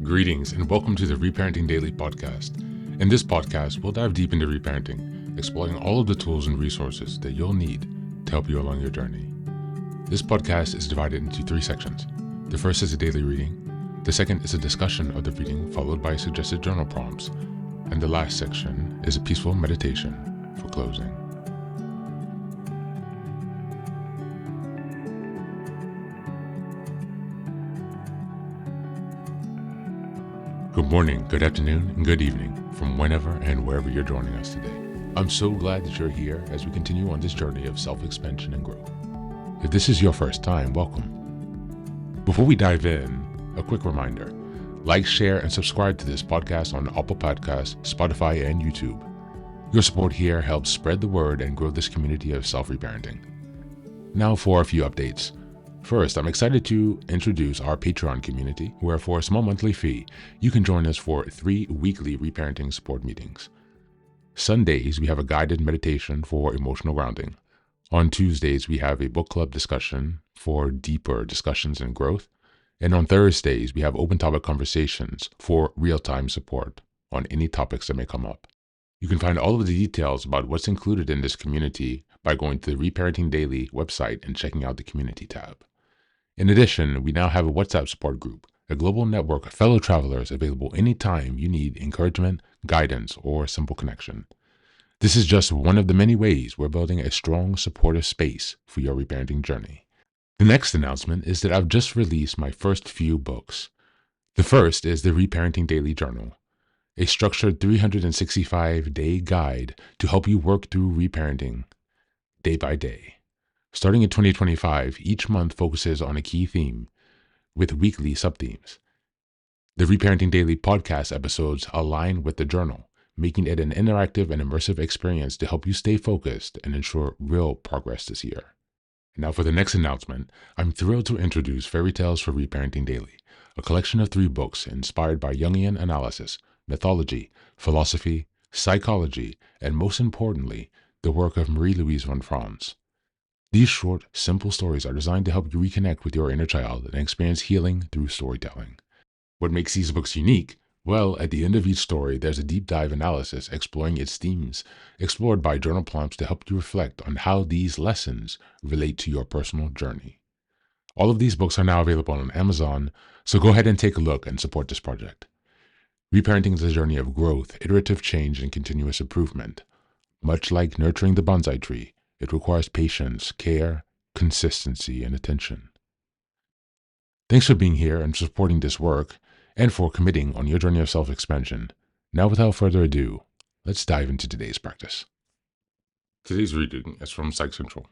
Greetings and welcome to the Reparenting Daily podcast. In this podcast, we'll dive deep into reparenting, exploring all of the tools and resources that you'll need to help you along your journey. This podcast is divided into 3 sections. The first is a daily reading. The second is a discussion of the reading followed by suggested journal prompts. And the last section is a peaceful meditation for closing. Good morning, good afternoon, and good evening from whenever and wherever you're joining us today. I'm so glad that you're here as we continue on this journey of self-expansion and growth. If this is your first time, welcome. Before we dive in, a quick reminder. Like, share, and subscribe to this podcast on Apple Podcasts, Spotify, and YouTube. Your support here helps spread the word and grow this community of self-reparenting. Now for a few updates. First, I'm excited to introduce our Patreon community, where for a small monthly fee, you can join us for 3 weekly reparenting support meetings. Sundays, we have a guided meditation for emotional grounding. On Tuesdays, we have a book club discussion for deeper discussions and growth. And on Thursdays, we have open topic conversations for real-time support on any topics that may come up. You can find all of the details about what's included in this community by going to the Reparenting Daily website and checking out the community tab. In addition, we now have a WhatsApp support group, a global network of fellow travelers available anytime you need encouragement, guidance, or simple connection. This is just one of the many ways we're building a strong, supportive space for your reparenting journey. The next announcement is that I've just released my first few books. The first is the Reparenting Daily Journal, a structured 365-day guide to help you work through reparenting day by day. Starting in 2025, each month focuses on a key theme with weekly sub-themes. The Reparenting Daily podcast episodes align with the journal, making it an interactive and immersive experience to help you stay focused and ensure real progress this year. Now for the next announcement, I'm thrilled to introduce Fairy Tales for Reparenting Daily, a collection of 3 books inspired by Jungian analysis, mythology, philosophy, psychology, and most importantly, the work of Marie-Louise von Franz. These short, simple stories are designed to help you reconnect with your inner child and experience healing through storytelling. What makes these books unique? Well, at the end of each story, there's a deep dive analysis exploring its themes, explored by journal prompts to help you reflect on how these lessons relate to your personal journey. All of these books are now available on Amazon, so go ahead and take a look and support this project. Reparenting is a journey of growth, iterative change, and continuous improvement. Much like nurturing the bonsai tree, it requires patience, care, consistency, and attention. Thanks for being here and supporting this work, and for committing on your journey of self-expansion. Now, without further ado, let's dive into today's practice. Today's reading is from Psych Central.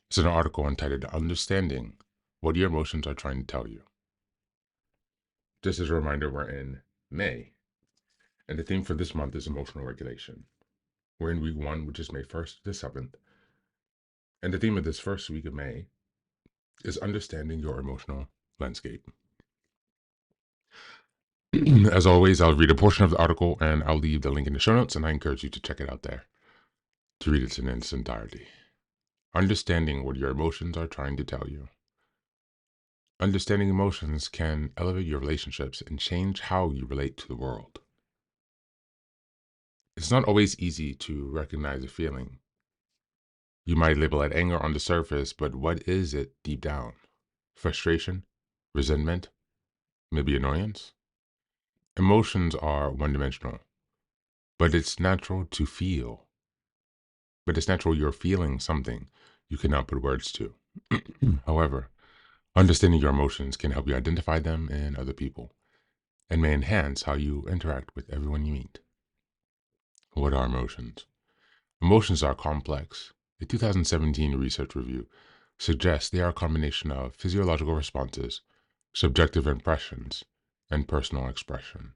It's an article entitled Understanding What Your Emotions Are Trying to Tell You. Just as a reminder, we're in May, and the theme for this month is emotional regulation. We're in week 1, which is May 1st to the 7th. And the theme of this first week of May is understanding your emotional landscape. As always, I'll read a portion of the article and I'll leave the link in the show notes, and I encourage you to check it out there to read it in its entirety. Understanding what your emotions are trying to tell you. Understanding emotions can elevate your relationships and change how you relate to the world. It's not always easy to recognize a feeling. You might label it anger on the surface, but what is it deep down? Frustration? Resentment? Maybe annoyance? Emotions are one-dimensional, but it's natural to feel. But it's natural you're feeling something you cannot put words to. However, understanding your emotions can help you identify them in other people and may enhance how you interact with everyone you meet. What are emotions? Emotions are complex. A 2017 research review suggests they are a combination of physiological responses, subjective impressions, and personal expression.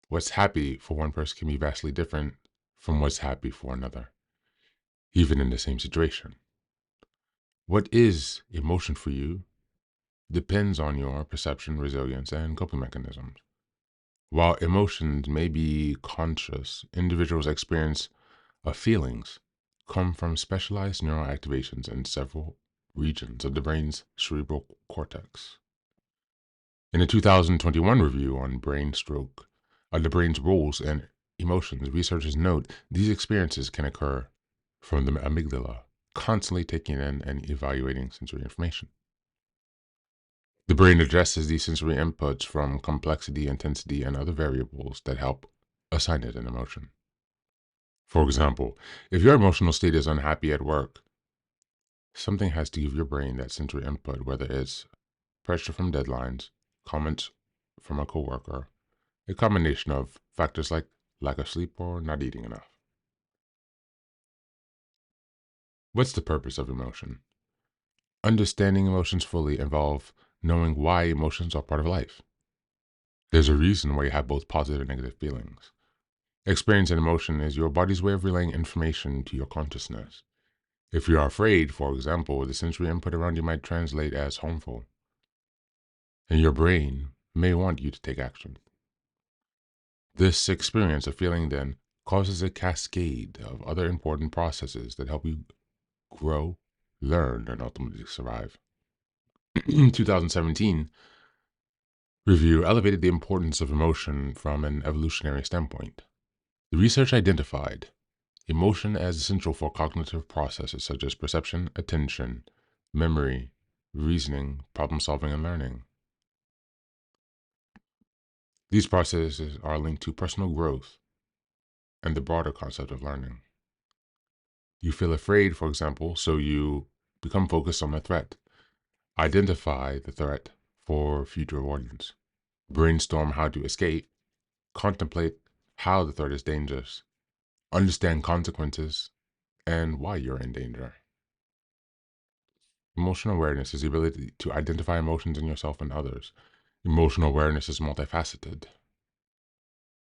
What's happy for one person can be vastly different from what's happy for another, even in the same situation. What is emotion for you depends on your perception, resilience, and coping mechanisms. While emotions may be conscious, individuals' experience of feelings come from specialized neural activations in several regions of the brain's cerebral cortex. In a 2021 review on the brain's roles and emotions, researchers note these experiences can occur from the amygdala, constantly taking in and evaluating sensory information. The brain addresses these sensory inputs from complexity, intensity, and other variables that help assign it an emotion. For example, if your emotional state is unhappy at work, something has to give your brain that sensory input, whether it's pressure from deadlines, comments from a coworker, a combination of factors like lack of sleep or not eating enough. What's the purpose of emotion? Understanding emotions fully involve knowing why emotions are part of life. There's a reason why you have both positive and negative feelings. Experience and emotion is your body's way of relaying information to your consciousness. If you are afraid, for example, the sensory input around you might translate as harmful, and your brain may want you to take action. This experience of feeling then causes a cascade of other important processes that help you grow, learn, and ultimately survive. 2017 review elevated the importance of emotion from an evolutionary standpoint. The research identified emotion as essential for cognitive processes such as perception, attention, memory, reasoning, problem solving, and learning. These processes are linked to personal growth and the broader concept of learning. You feel afraid, for example, so you become focused on the threat. Identify the threat for future avoidance. Brainstorm how to escape. Contemplate how the threat is dangerous. Understand consequences and why you're in danger. Emotional awareness is the ability to identify emotions in yourself and others. Emotional awareness is multifaceted.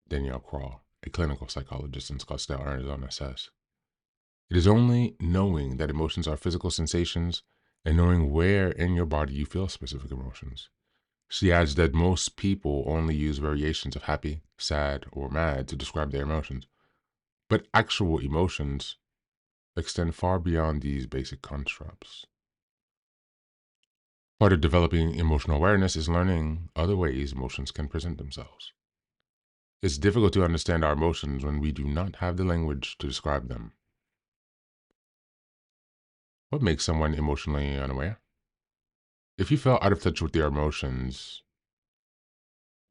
Danielle Crawl, a clinical psychologist in Scottsdale, Arizona, says, "It is only knowing that emotions are physical sensations and knowing where in your body you feel specific emotions." She adds that most people only use variations of happy, sad, or mad to describe their emotions, but actual emotions extend far beyond these basic constructs. Part of developing emotional awareness is learning other ways emotions can present themselves. It's difficult to understand our emotions when we do not have the language to describe them. What makes someone emotionally unaware? If you feel out of touch with your emotions,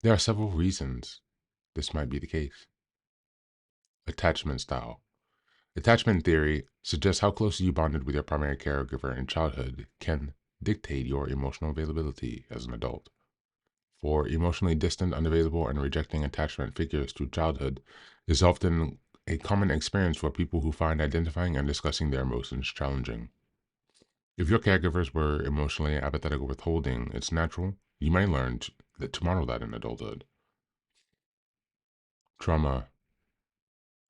there are several reasons this might be the case. Attachment style. Attachment theory suggests how closely you bonded with your primary caregiver in childhood can dictate your emotional availability as an adult. For emotionally distant, unavailable, and rejecting attachment figures through childhood is often a common experience for people who find identifying and discussing their emotions challenging. If your caregivers were emotionally apathetic or withholding, it's natural you may learn to model that in adulthood. Trauma.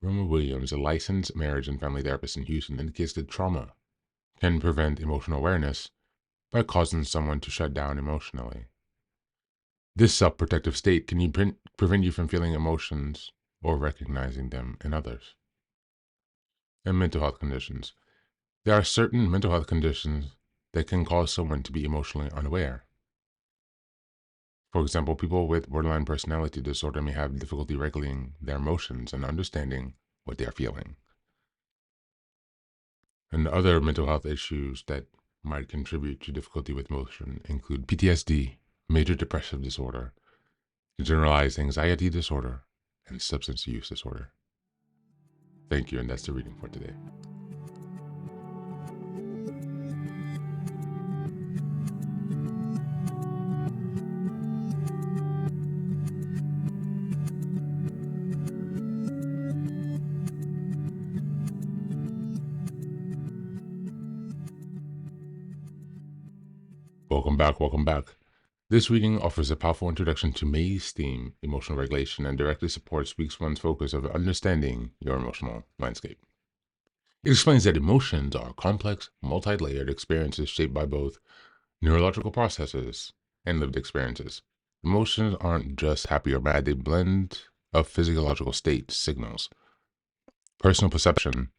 Roma Williams, a licensed marriage and family therapist in Houston, indicates that trauma can prevent emotional awareness by causing someone to shut down emotionally. This self-protective state can prevent you from feeling emotions or recognizing them in others. And mental health conditions. There are certain mental health conditions that can cause someone to be emotionally unaware. For example, people with borderline personality disorder may have difficulty regulating their emotions and understanding what they are feeling. And other mental health issues that might contribute to difficulty with emotion include PTSD, major depressive disorder, generalized anxiety disorder, and substance use disorder. Thank you, and that's the reading for today. Welcome back, welcome back. This reading offers a powerful introduction to May's theme, emotional regulation, and directly supports week one's focus of understanding your emotional landscape. It explains that emotions are complex, multi-layered experiences shaped by both neurological processes and lived experiences. Emotions aren't just happy or bad, they blend of physiological state signals, personal perception,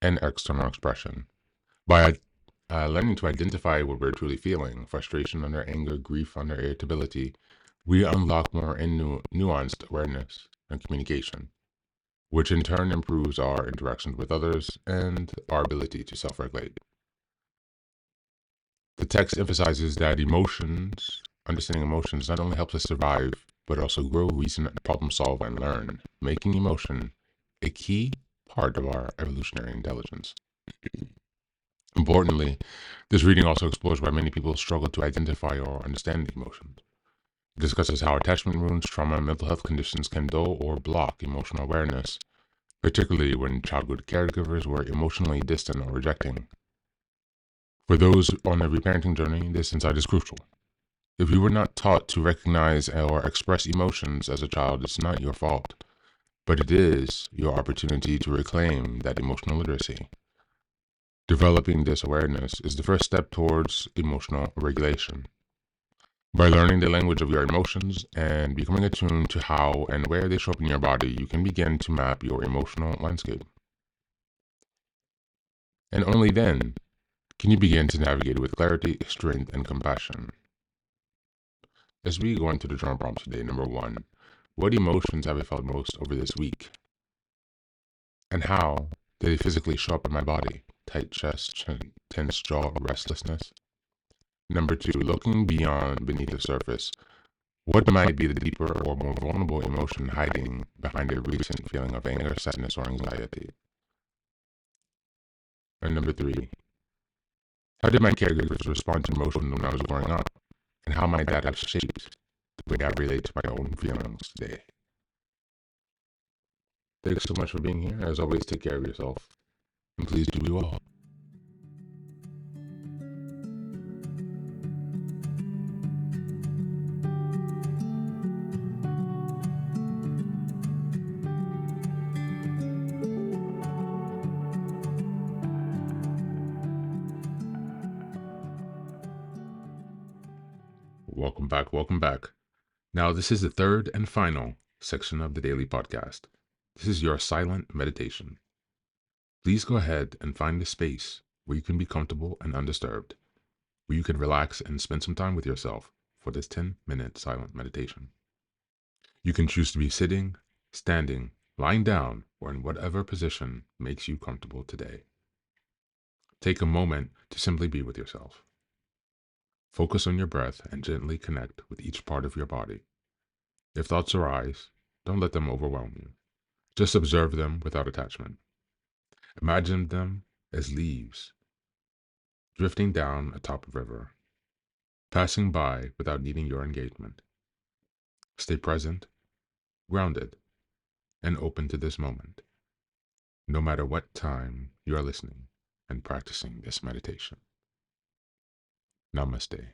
and external expression. By Learning to identify what we're truly feeling, frustration under anger, grief under irritability, we unlock more nuanced awareness and communication, which in turn improves our interactions with others and our ability to self-regulate. The text emphasizes that understanding emotions not only helps us survive, but also grow, reason, problem solve, and learn, making emotion a key part of our evolutionary intelligence. Importantly, this reading also explores why many people struggle to identify or understand emotions. It discusses how attachment wounds, trauma, and mental health conditions can dull or block emotional awareness, particularly when childhood caregivers were emotionally distant or rejecting. For those on a reparenting journey, this insight is crucial. If you were not taught to recognize or express emotions as a child, it's not your fault, but it is your opportunity to reclaim that emotional literacy. Developing this awareness is the first step towards emotional regulation. By learning the language of your emotions and becoming attuned to how and where they show up in your body, you can begin to map your emotional landscape. And only then can you begin to navigate with clarity, strength, and compassion. As we go into the journal prompts today, number 1, what emotions have I felt most over this week? And how did they physically show up in my body? Tight chest, tense jaw, restlessness. Number 2, looking beneath the surface. What might be the deeper or more vulnerable emotion hiding behind a recent feeling of anger, sadness, or anxiety? And number 3, how did my caregivers respond to emotion when I was growing up? And how might that have shaped the way I relate to my own feelings today? Thanks so much for being here. As always, take care of yourself. And please do you all. Welcome back. Welcome back. Now, this is the third and final section of the daily podcast. This is your silent meditation. Please go ahead and find a space where you can be comfortable and undisturbed, where you can relax and spend some time with yourself for this 10-minute silent meditation. You can choose to be sitting, standing, lying down, or in whatever position makes you comfortable today. Take a moment to simply be with yourself. Focus on your breath and gently connect with each part of your body. If thoughts arise, don't let them overwhelm you. Just observe them without attachment. Imagine them as leaves drifting down atop a river, passing by without needing your engagement. Stay present, grounded, and open to this moment, no matter what time you are listening and practicing this meditation. Namaste.